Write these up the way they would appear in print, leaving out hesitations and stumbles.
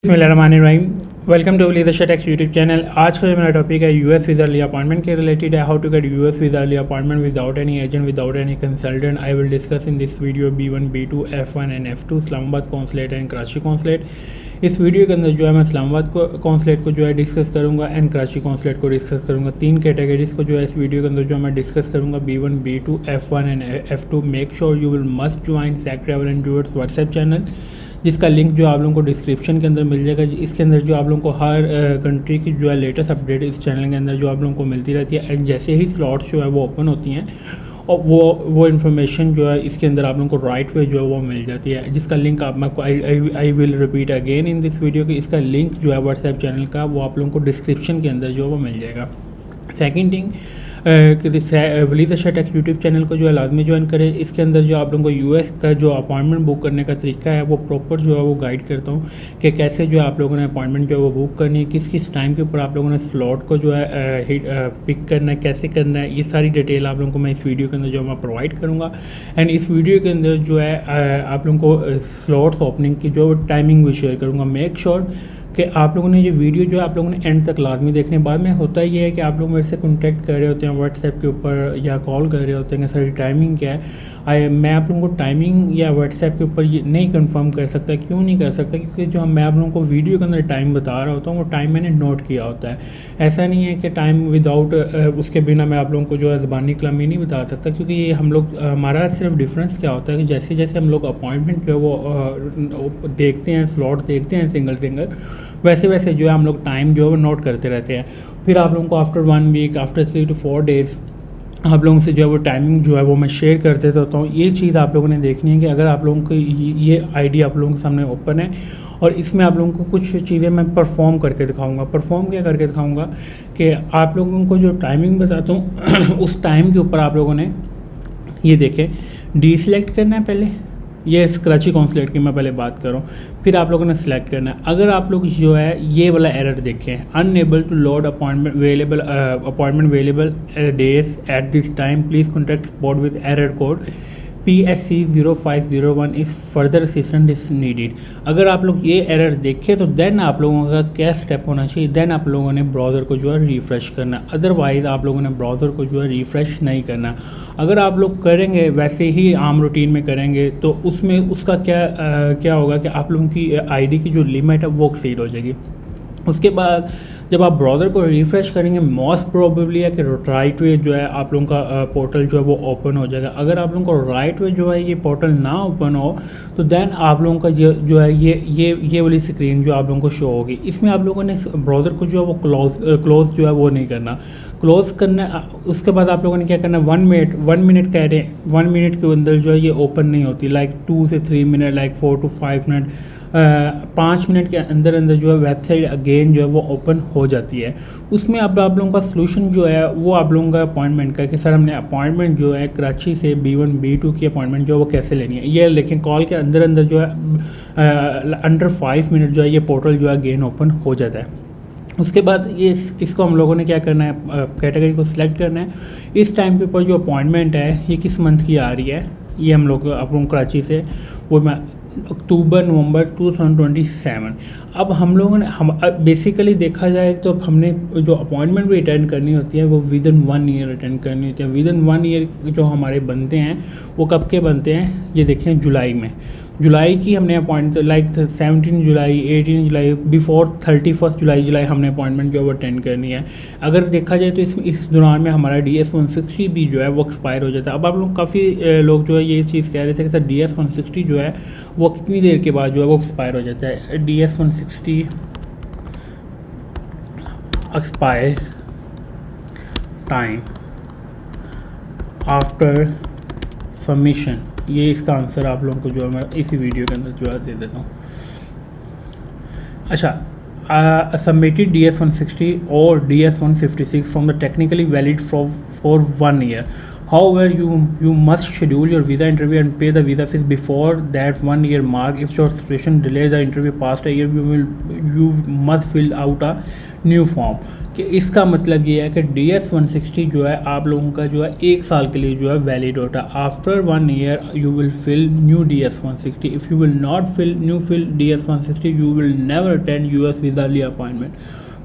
बिस्मिल्लाहिर्रहमानिर्रहीम। Welcome to leadership tech YouTube channel. आज का जो मेरा टॉपिक है यूएस वीज़ा अर्ली अपॉइंटमेंट के रिलेटेड है। How to get US visa early appointment without any agent, without any consultant. I will discuss in this video B1, B2, F1 and F2 Islamabad consulate and Karachi consulate. इस video के अंदर जो है मैं Islamabad consulate को जो है डिस्कस करूँगा एंड कराची कौंसलेट को डिस्कस करूँगा। तीन कैटेगरीज को जो है इस वीडियो के अंदर जो मैं डिस्कस करूँगा B1, B2, F1 and F2। Make sure you will must join Sak travel and tours WhatsApp channel, जिसका लिंक जो आप लोगों को डिस्क्रिप्शन के अंदर मिल जाएगा। इसके अंदर जो आप लोगों को हर कंट्री की जो है लेटेस्ट अपडेट इस चैनल के अंदर जो आप लोगों को मिलती रहती है। एंड जैसे ही स्लॉट्स जो है वो ओपन होती हैं और वो इन्फॉर्मेशन जो है इसके अंदर आप लोगों को राइट वे जो है वो मिल जाती है, जिसका लिंक आप मैं I will repeat again in this video कि इसका लिंक जो है व्हाट्सएप चैनल का वो आप लोगों को डिस्क्रिप्शन के अंदर जो है वो मिल जाएगा। Second thing leadership tech YouTube channel को जो है लाजमी ज्वाइन करें। इसके अंदर जो आप लोगों को यूएस का जो अपॉइंटमेंट बुक करने का तरीका है वो प्रॉपर जो है वो गाइड करता हूँ कि कैसे जो है आप लोगों ने अपॉइंटमेंट जो है वो बुक करनी है, किस किस टाइम के ऊपर आप लोगों ने स्लॉट को जो है पिक करना है, कैसे करना है। ये सारी डिटेल आप लोगों को मैं इस वीडियो के अंदर जो मैं प्रोवाइड करूँगा। एंड इस वीडियो के अंदर जो है आप लोगों को स्लॉट्स ओपनिंग की जो टाइमिंग भी शेयर करूँगा। मेक श्योर कि आप लोगों ने ये वीडियो जो है आप लोगों ने एंड तक लाजमी देखने। बाद में होता ये है कि आप लोग मेरे से कॉन्टैक्ट कर रहे होते हैं व्हाट्सएप के ऊपर या कॉल कर रहे होते हैं कि सर टाइमिंग क्या है। मैं आप लोगों को टाइमिंग या व्हाट्सएप के ऊपर ये नहीं कंफर्म कर सकता। क्यों नहीं कर सकता? क्योंकि जो मैं आप लोगों को वीडियो के अंदर टाइम बता रहा होता हूँ वो टाइम मैंने नोट किया होता है। ऐसा नहीं है कि टाइम विदाउट उसके बिना मैं आप लोगों को जो है ज़बानी कलामी नहीं बता सकता, क्योंकि ये हम लोग हमारा सिर्फ डिफरेंस क्या होता है कि जैसे जैसे हम लोग अपॉइंटमेंट जो है वो देखते हैं, स्लॉट देखते हैं सिंगल वैसे वैसे जो है हम लोग टाइम जो है वो नोट करते रहते हैं। फिर आप लोगों को after 1 week, after 3 to 4 days आप लोगों से जो है वो टाइमिंग जो है वो मैं शेयर कर देता होता हूँ। ये चीज़ आप लोगों ने देखनी है कि अगर आप लोगों को ये आइडिया आप लोगों के सामने ओपन है और इसमें आप लोगों को कुछ चीज़ें मैं परफॉर्म करके दिखाऊंगा। परफॉर्म क्या करके दिखाऊंगा कि आप लोगों को जो टाइमिंग बताता हूँ उस टाइम के ऊपर आप लोगों ने ये देखें डी सिलेक्ट करना है। पहले ये कराची कौंसलेट की मैं पहले बात कर रहा हूँ, फिर आप लोगों ने सेलेक्ट करना है। अगर आप लोग जो है ये वाला एरर देखें, unable to load appointment available days at this time, please contact support with error code PSC 0501 इस फर्दर असिस्टेंट इज नीडेड। अगर आप लोग ये एरर देखें तो देन आप लोगों का क्या स्टेप होना चाहिए, देन आप लोगों ने ब्राउज़र को जो है रिफ़्रेश करना। अदरवाइज़ आप लोगों ने ब्राउज़र को जो है रिफ़्रेश नहीं करना। अगर आप लोग करेंगे वैसे ही आम रूटीन में करेंगे तो उसमें उसका क्या होगा कि आप लोगों की ID की जो लिमिट है वो एक्सीड हो जाएगी। उसके बाद जब आप ब्राउज़र को रिफ़्रेश करेंगे मोस्ट प्रोबेबली है कि राइट वे जो है आप लोगों का पोर्टल जो है वो ओपन हो जाएगा। अगर आप लोगों को राइट वे जो है ये पोर्टल ना ओपन हो तो देन आप लोगों का जो है ये वाली स्क्रीन जो आप लोगों को शो होगी। इसमें आप लोगों ने ब्राउज़र को जो है वो क्लोज़ जो है वो नहीं करना, क्लोज़ करना। उसके बाद आप लोगों ने क्या करना, 1 मिनट कह रहे हैं, 1 मिनट के अंदर जो है ये ओपन नहीं होती। लाइक 2 से 3 minute, like 4 to 5 minute, 5 minute के अंदर जो है वेबसाइट अगेन जो है वो ओपन हो जाती है। उसमें अब आप लोगों का सलूशन जो है वो आप लोगों का अपॉइंटमेंट का कि सर हमने अपॉइंटमेंट जो है कराची से B1, B2 की अपॉइंटमेंट जो है वो कैसे लेनी है। ये लेकिन कॉल के अंदर जो है अंडर 5 मिनट जो है ये पोर्टल जो है अगेन ओपन हो जाता है। उसके बाद ये इसको हम लोगों ने क्या करना है, कैटेगरी को सिलेक्ट करना है। इस टाइम के ऊपर जो अपॉइंटमेंट है ये किस मंथ की आ रही है, ये हम लोग कराची से वो मैं अक्टूबर-नवंबर 2027। अब हम लोगों ने बेसिकली देखा जाए तो हमने जो अपॉइंटमेंट भी अटेंड करनी होती है वो विद इन 1 ईयर अटेंड करनी होती है। विद इन 1 ईयर जो हमारे बनते हैं वो कब के बनते हैं, ये देखें जुलाई में। जुलाई की हमने अपॉइंट लाइक 17 जुलाई, 18 जुलाई, बिफोर 31 जुलाई हमने अपॉइंटमेंट जो है वो अटेंड करनी है। अगर देखा जाए तो इस दौरान में हमारा DS 160 भी जो है वो एक्सपायर हो जाता है। अब आप लोग काफ़ी लोग जो है ये चीज़ कह रहे थे कि सर DS 160 जो है वो कितनी देर के बाद जो है वो एक्सपायर हो जाता है। DS 160 expire time after submission, ये इसका आंसर आप लोगों को जो है मैं इसी वीडियो के अंदर जो है दे देता हूँ। अच्छा, सबमिटेड DS 160 और DS 156 from the technically valid for 1 year. However, you must schedule your visa interview and pay the visa fees before that 1 year mark. If your situation delays the interview past a year, you must fill out a new form. कि इसका मतलब ये है कि DS-160 जो है आप लोगों का जो है 1 साल के लिए जो है वैलिड होता है। After 1 year you will fill new DS-160। If you will not fill DS-160 you will never attend US visa appointment.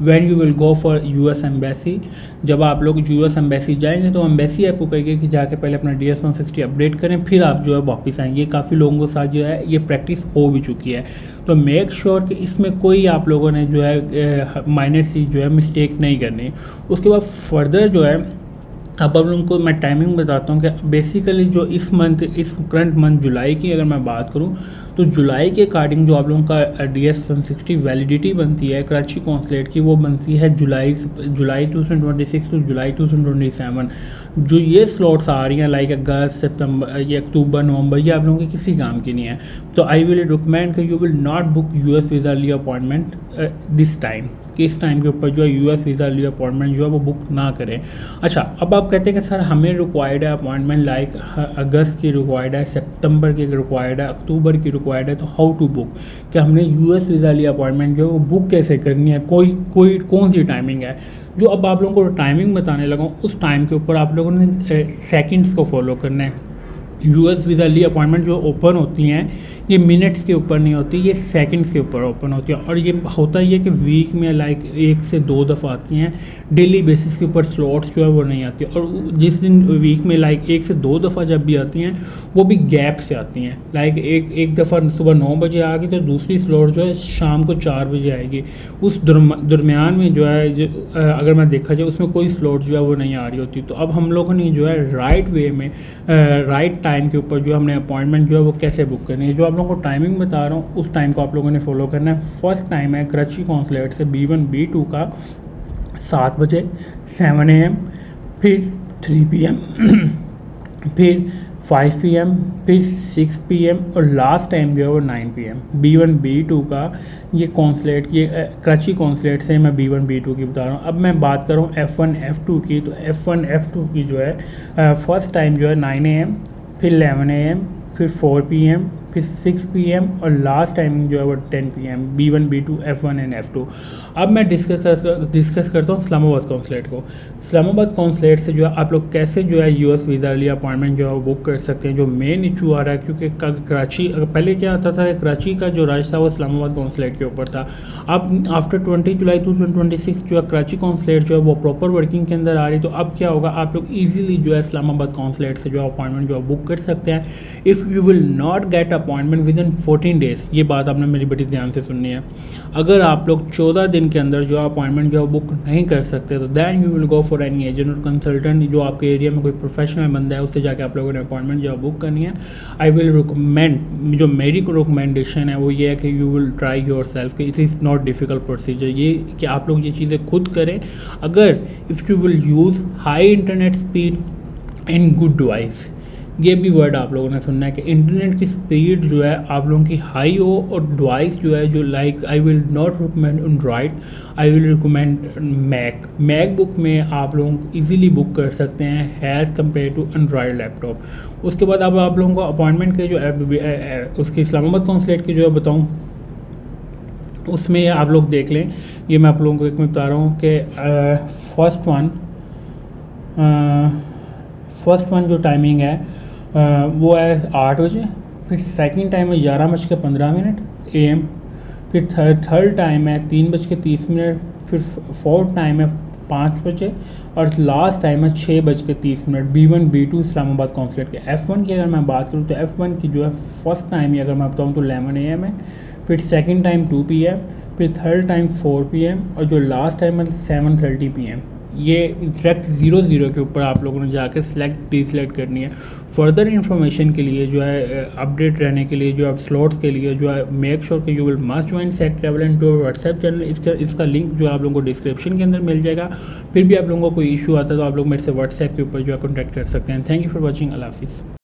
When you will go for US embassy, जब आप लोग US एम्बेसी जाएंगे तो एम्बेसी आपको कहेगी कि जाके पहले अपना DS-160 अपडेट करें, फिर आप जो है वापस आएंगे। काफ़ी लोगों के साथ जो है ये प्रैक्टिस हो भी चुकी है। तो मेक श्योर कि इसमें कोई आप लोगों ने जो है माइनर सी जो है मिस्टेक नहीं करनी। उसके बाद फर्दर जो है अब लोगों को मैं टाइमिंग बताता हूँ कि बेसिकली जो इस करंट मंथ जुलाई की अगर मैं बात करूँ तो जुलाई के अकॉर्डिंग जो आप लोगों का DS-160 वैलिडिटी बनती है कराची कॉन्सुलेट की, वो बनती है जुलाई 2026 टू जुलाई 2027। जो ये स्लॉट्स आ रही हैं लाइक अगस्त, सितंबर या अक्टूबर, नवंबर, ये आप लोगों के किसी काम की नहीं है। तो आई विल रिकमेंड कि you will not book US visa appointment this time, कि इस टाइम के ऊपर जो है US वीज़ा अपॉइंटमेंट जो है वो बुक ना करें। अच्छा, अब आप कहते हैं कि सर हमें रिक्वायर्ड है अपॉइंटमेंट लाइक अगस्त की रिक्वायर्ड है, सितंबर की रिक्वायर्ड है, अक्टूबर की रिक्वायर्ड है, तो हाउ टू बुक, कि हमने US वीज़ा अपॉइंटमेंट जो है वो बुक कैसे करनी है, कोई कौन सी टाइमिंग है। जो अब आप लोगों को टाइमिंग बताने लगा हूँ उस टाइम के ऊपर आप लोगों ने सेकंड्स को फॉलो करना है। US वीज़ा अपॉइंटमेंट जो ओपन होती हैं ये मिनट्स के ऊपर नहीं होती, ये सेकंड्स के ऊपर ओपन होती है। और ये होता ही है कि वीक में लाइक 1 से 2 दफ़ा आती हैं, डेली बेसिस के ऊपर स्लॉट्स जो है वो नहीं आती। और जिस दिन वीक में लाइक 1 से 2 दफ़ा जब भी आती हैं वो भी गैप से आती हैं। लाइक एक दफ़ा सुबह 9 बजे आ गई तो दूसरी स्लॉट जो है शाम को 4 बजे आएगी। उस दरमियान में जो है अगर मैं देखा जाए उसमें कोई स्लॉट जो है वो नहीं आ रही होती। तो अब हम लोगों ने जो है राइट वे में राइट टाइम के ऊपर जो हमने अपॉइंटमेंट जो है वो कैसे बुक करनी है, जो आप लोगों को टाइमिंग बता रहा हूँ उस टाइम को आप लोगों ने फॉलो करना है। फर्स्ट टाइम है कराची कॉन्सुलेट से B1 B2 का 7 बजे 7 AM, फिर 3 PM, फिर 5 PM, फिर 6 PM और लास्ट टाइम जो है वो 9 PM। B1 B2 का ये कॉन्सुलेट, ये कराची कॉन्सुलेट से मैं B1 B2 की बता रहा हूँ। अब मैं बात कर रहा हूँ F1 F2 की, तो F1 F2 की जो है फर्स्ट टाइम जो है 9 AM, फिर 11 AM, फिर 4 PM, फिर 6 PM और लास्ट टाइमिंग जो है वो 10 PM। B1 B2 F1 and F2। अब मैं डिस्कस करता हूँ इस्लामाबाद कॉन्सुलेट को। इस्लामाबाद कॉन्सुलेट से जो है आप लोग कैसे जो है US वीज़ा अपॉइंटमेंट जो है वो बुक कर सकते हैं। जो मेन इशू आ रहा है क्योंकि कराची पहले क्या आता था, कराची का जो राज था वो इस्लामाबाद कॉन्सुलेट के ऊपर था। अब आफ्टर 20 जुलाई 2026 जो है कराची कॉन्सुलेट जो है वो प्रॉपर वर्किंग के अंदर आ रही। तो अब क्या होगा, आप लोग ईजिली जो है इस्लामाबाद कॉन्सुलेट से जो है अपॉइंटमेंट जो है बुक कर सकते हैं। If you will not get appointment with in 14 days, ये बात आपने मेरी बड़ी ध्यान से सुननी है। अगर आप लोग 14 दिन के अंदर जो अपॉइंटमेंट जो बुक नहीं कर सकते तो then you will go for any agent और कंसल्टेंट, जो आपके एरिया में कोई प्रोफेशनल बंदा है उससे जाके आप लोगों ने अपॉइंटमेंट जो बुक करनी है। आई विल रिकमेंड, जो मेरी रिकमेंडेशन है वो ये है कि you will try yourself, कि it is not difficult procedure, ये कि आप लोग ये चीज़ें खुद करें। अगर if you will use high internet speed and good device, ये भी वर्ड आप लोगों ने सुनना है कि इंटरनेट की स्पीड जो है आप लोगों की हाई हो और डिवाइस जो है जो like I will not recommend Android, I will recommend MacBook में आप लोग इजीली बुक कर सकते हैं as compare to Android laptop. उसके बाद अब आप लोगों को अपॉइंटमेंट के जो उसकी इस्लामाबाद कॉन्सुलेट की जो है बताऊँ, उसमें आप लोग देख लें। ये मैं आप लोगों को एक में बता रहा हूँ कि फर्स्ट वन जो टाइमिंग है वो है 8 बजे, फिर सेकंड टाइम है 11:15 AM, फिर थर्ड टाइम है 3:30, फिर फोर्थ टाइम है 5 बजे और लास्ट टाइम है 6:30। B1 B2 इस्लामाबाद कॉन्सुलेट के। F1 की अगर मैं बात करूँ तो F1 की जो है फर्स्ट टाइम ही अगर मैं बताऊँ तो 11 AM है, फिर सेकंड टाइम 2 PM, फिर थर्ड टाइम 4 PM और जो लास्ट टाइम है 7:30 PM। ये डायरेक्ट 00 के ऊपर आप लोगों ने जाकर डिसलेक्ट करनी है। फर्दर इन्फॉर्मेशन के लिए जो है अपडेट रहने के लिए जो है स्लॉट्स के लिए जो है मेक श्योर कि you will must join Sek travel and tour WhatsApp channel. इसका लिंक जो है आप लोगों को डिस्क्रिप्शन के अंदर मिल जाएगा। फिर भी आप लोगों को कोई इशू आता है तो आप लोग मेरे से व्हाट्सएप के ऊपर जो है कॉन्टैक्ट कर सकते हैं। Thank you for watching. अल्लाह हाफिज़।